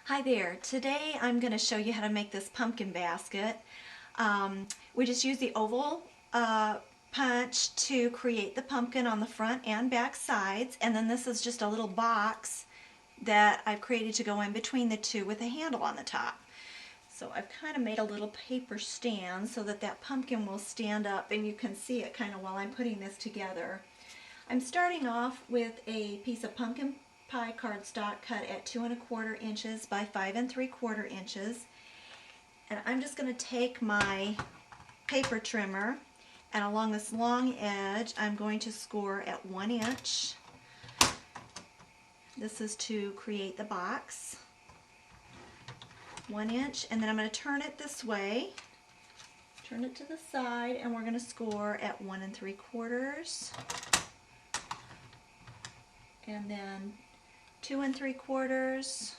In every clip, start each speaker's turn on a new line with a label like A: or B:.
A: Hi there. Today I'm going to show you how to make this pumpkin basket. We just use the oval punch to create the pumpkin on the front and back sides, and then this is just a little box that I've created to go in between the two with a handle on the top. So I've kind of made a little paper stand so that that pumpkin will stand up and you can see it kind of while I'm putting this together. I'm starting off with a piece of pumpkin pie cardstock cut at 2¼ inches by 5¾ inches, and I'm just going to take my paper trimmer and along this long edge I'm going to score at 1 inch. This is to create the box. 1 inch, and then I'm going to turn it this way, turn it to the side, and we're going to score at 1¾ and then 2¾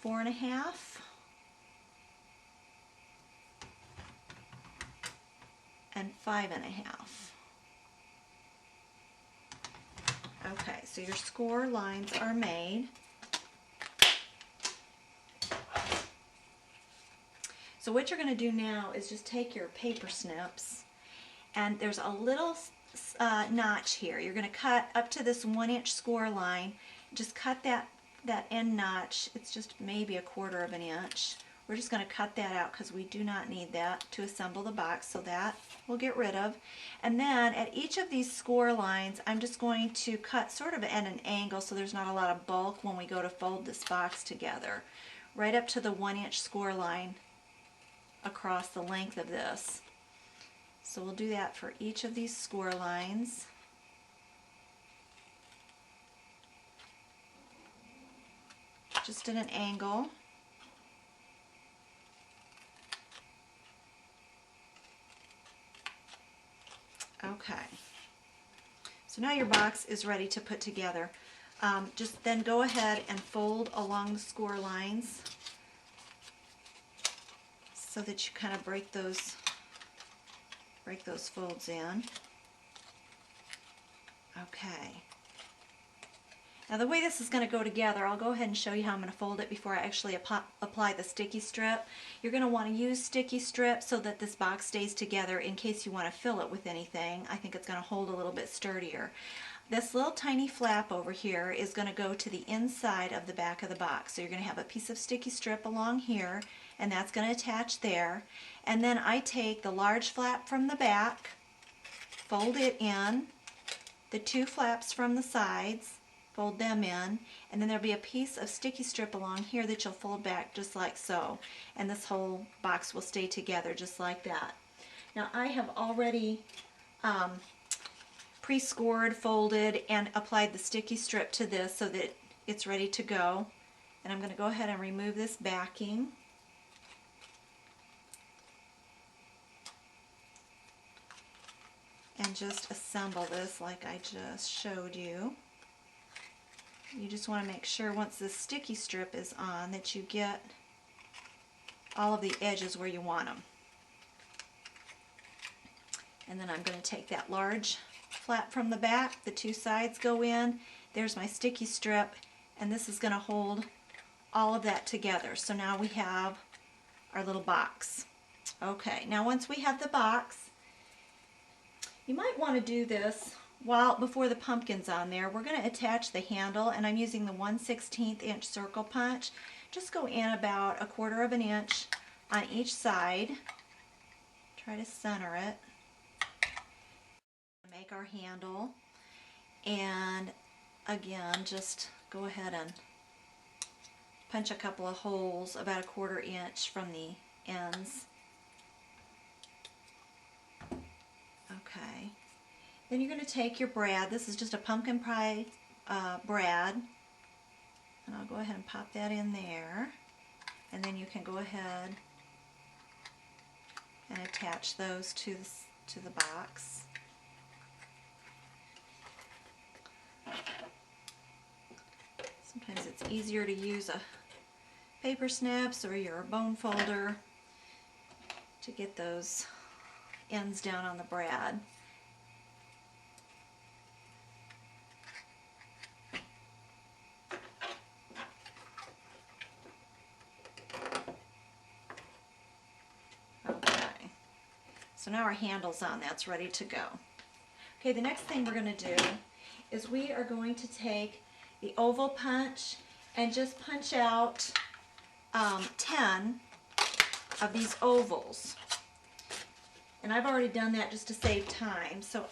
A: 4½ and 5½. Okay, so your score lines are made. So what you're going to do now is just take your paper snips, and there's a little notch here. You're going to cut up to this 1 inch score line. Just cut that end notch. It's just maybe 1/4 inch. We're just going to cut that out because we do not need that to assemble the box, so that we'll get rid of. And then at each of these score lines I'm just going to cut sort of at an angle so there's not a lot of bulk when we go to fold this box together. Right up to the 1 inch score line across the length of this. So we'll do that for each of these score lines. Just at an angle. Okay. So now your box is ready to put together. Just then go ahead and fold along the score lines so that you kind of break those folds in. Okay. Now the way this is going to go together, I'll go ahead and show you how I'm going to fold it before I actually apply the sticky strip. You're going to want to use sticky strip so that this box stays together in case you want to fill it with anything. I think it's going to hold a little bit sturdier. This little tiny flap over here is going to go to the inside of the back of the box. So you're going to have a piece of sticky strip along here, and that's going to attach there. And then I take the large flap from the back, fold it in, the two flaps from the sides, fold them in, and then there'll be a piece of sticky strip along here that you'll fold back just like so, and this whole box will stay together just like that. Now I have already pre-scored, folded, and applied the sticky strip to this so that it's ready to go, and I'm going to go ahead and remove this backing. And just assemble this like I just showed you. You just want to make sure once the sticky strip is on that you get all of the edges where you want them. And then I'm going to take that large flap from the back, the two sides go in, there's my sticky strip, and this is going to hold all of that together. So now we have our little box. Okay, now once we have the box, you might want to do this before the pumpkin's on there. We're going to attach the handle, and I'm using the 1/16 inch circle punch. Just go in about 1/4 inch on each side. Try to center it. Make our handle, and again just go ahead and punch a couple of holes about 1/4 inch from the ends. Okay. Then you're going to take your brad. This is just a pumpkin pie brad, and I'll go ahead and pop that in there, and then you can go ahead and attach those to the box. Sometimes it's easier to use a paper snips or your bone folder to get those ends down on the brad. So now our handle's on, that's ready to go. Okay, the next thing we're going to do is we are going to take the oval punch and just punch out 10 of these ovals. And I've already done that just to save time. So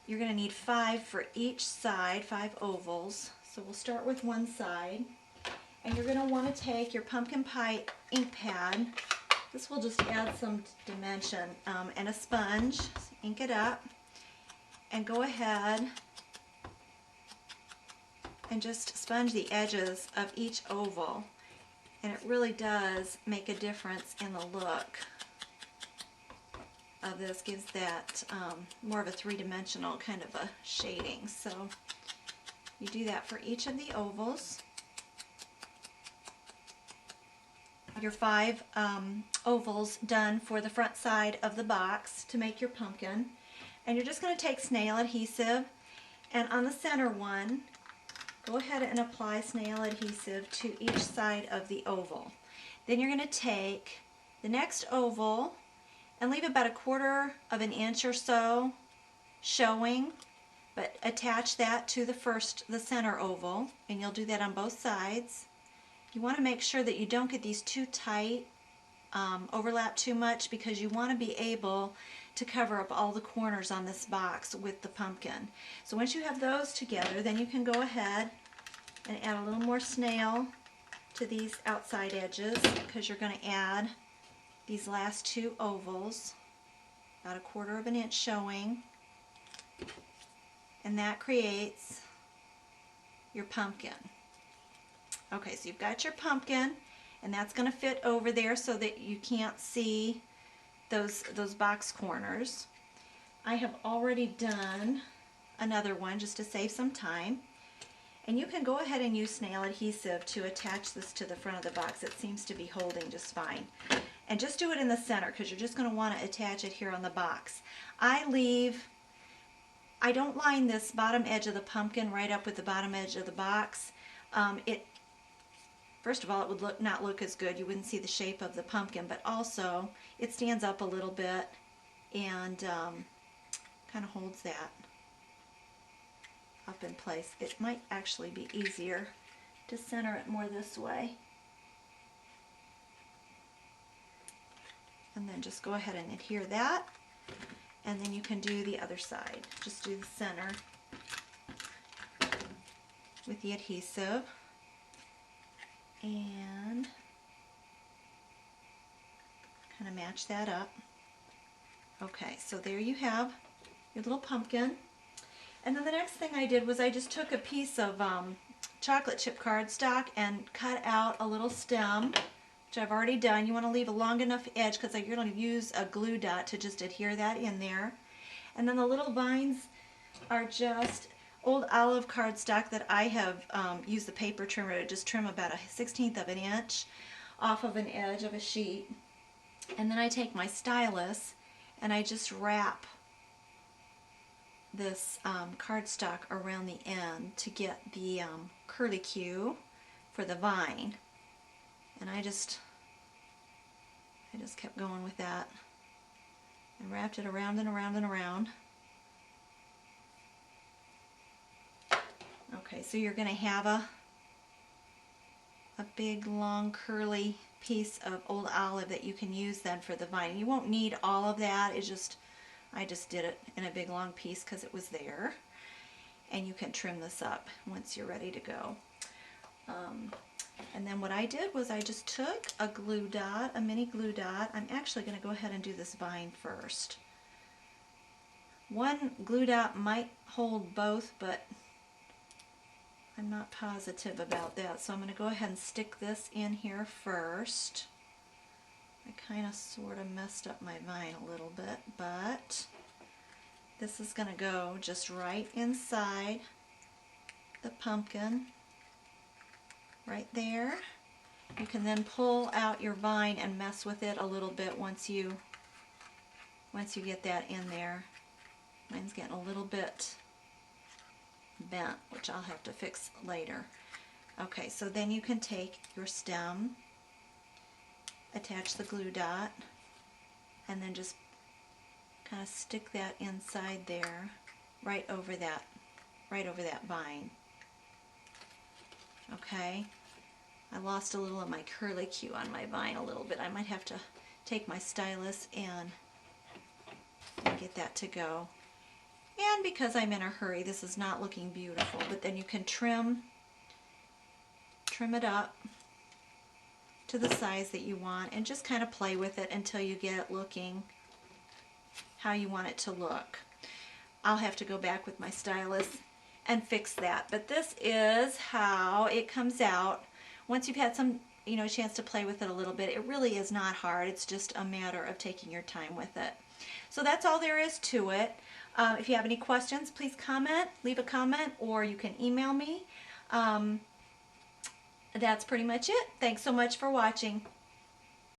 A: you're going to need 5 for each side, 5 ovals. So we'll start with one side. And you're going to want to take your pumpkin pie ink pad. This will just add some dimension, and a sponge. Ink it up and go ahead and just sponge the edges of each oval, and it really does make a difference in the look of this. Gives that more of a three-dimensional kind of a shading. So you do that for each of the ovals. Your 5 ovals done for the front side of the box to make your pumpkin, and you're just going to take snail adhesive, and on the center one go ahead and apply snail adhesive to each side of the oval. Then you're going to take the next oval and leave about 1/4 of an inch or so showing, but attach that to the center oval, and you'll do that on both sides. You want to make sure that you don't get these too tight, overlap too much, because you want to be able to cover up all the corners on this box with the pumpkin. So once you have those together, then you can go ahead and add a little more snail to these outside edges, because you're going to add these last 2 ovals, about 1/4 of an inch showing, and that creates your pumpkin. Okay, so you've got your pumpkin, and that's going to fit over there so that you can't see those box corners. I have already done another one just to save some time, and you can go ahead and use snail adhesive to attach this to the front of the box. It seems to be holding just fine. And just do it in the center, because you're just going to want to attach it here on the box. I don't line this bottom edge of the pumpkin right up with the bottom edge of the box. First of all, it would not look as good. You wouldn't see the shape of the pumpkin, but also it stands up a little bit and kind of holds that up in place. It might actually be easier to center it more this way. And then just go ahead and adhere that, and then you can do the other side. Just do the center with the adhesive, and kind of match that up. Okay, so there you have your little pumpkin. And then the next thing I did was I just took a piece of chocolate chip cardstock and cut out a little stem, which I've already done. You want to leave a long enough edge, because you're going to use a glue dot to just adhere that in there. And then the little vines are just old olive cardstock that I have used the paper trimmer to just trim about 1/16 of an inch off of an edge of a sheet. And then I take my stylus and I just wrap this cardstock around the end to get the curlicue for the vine. And I just kept going with that and wrapped it around and around and around. Okay, so you're going to have a big, long, curly piece of old olive that you can use then for the vine. You won't need all of that. I just did it in a big, long piece because it was there. And you can trim this up once you're ready to go. And then what I did was I just took a glue dot, a mini glue dot. I'm actually going to go ahead and do this vine first. One glue dot might hold both, but I'm not positive about that. So I'm going to go ahead and stick this in here first. I kind of sort of messed up my vine a little bit, but this is going to go just right inside the pumpkin. Right there. You can then pull out your vine and mess with it a little bit once you get that in there. Mine's getting a little bit bent, which I'll have to fix later. Okay, so then you can take your stem, attach the glue dot, and then just kind of stick that inside there, right over that vine. Okay, I lost a little of my curlicue on my vine a little bit. I might have to take my stylus and get that to go. And because I'm in a hurry, this is not looking beautiful, but then you can trim it up to the size that you want and just kind of play with it until you get it looking how you want it to look. I'll have to go back with my stylus and fix that, but this is how it comes out once you've had some chance to play with it a little bit. It really is not hard. It's just a matter of taking your time with it. So that's all there is to it. If you have any questions, please leave a comment, or you can email me. That's pretty much it. Thanks so much for watching.